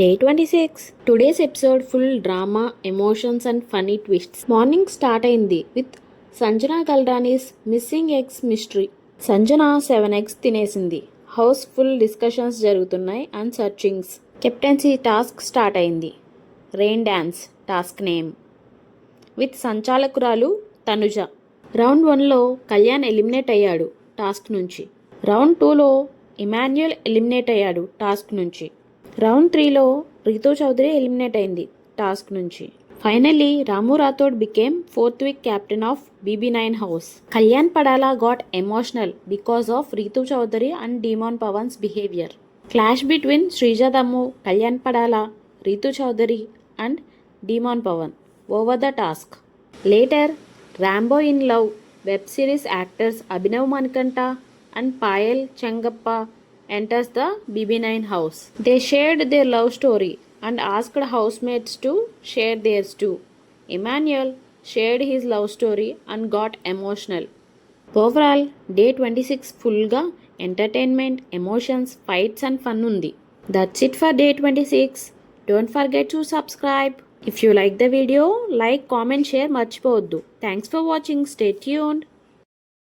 Day 26. Today's episode full drama, emotions and funny twists. Morning start అయింది with Sanjana Kalrani's missing eggs mystery. Sanjana 7 eggs తినేసింది. House full discussions జరుగుతున్నాయి and searchings. Captaincy task start అయింది. Rain dance task name with సంచాలకురాలు Tanuja. Round 1లో Kalyan eliminate అయ్యాడు task నుంచి. Round 2లో Emmanuel eliminate అయ్యాడు టాస్క్ నుంచి. రౌండ్ 3లో రీతూ చౌదరి ఎలిమినేట్ అయింది టాస్క్ నుంచి. Finally Ramu Rathod became 4th week captain of BB9 house. Kalyan Padala got emotional because of Ritu Chowdary and Demon Pavan's behavior. Clash between Sreeja Dammu, Kalyan Padala, Rithu Chowdary and Demon Pavan over the task. Later, Rambo in Love web series actors Abhinav Manikanta and Payal Chengappa enters the BB9 house. They shared their love story and asked housemates to share theirs too. Emmanuel shared his love story and got emotional. Overall, day 26 full ga entertainment, emotions, fights and fun undi. That's it for day 26. Don't forget to subscribe. If you like the video, like, comment, share marchipovoddu. Thanks for watching. Stay tuned.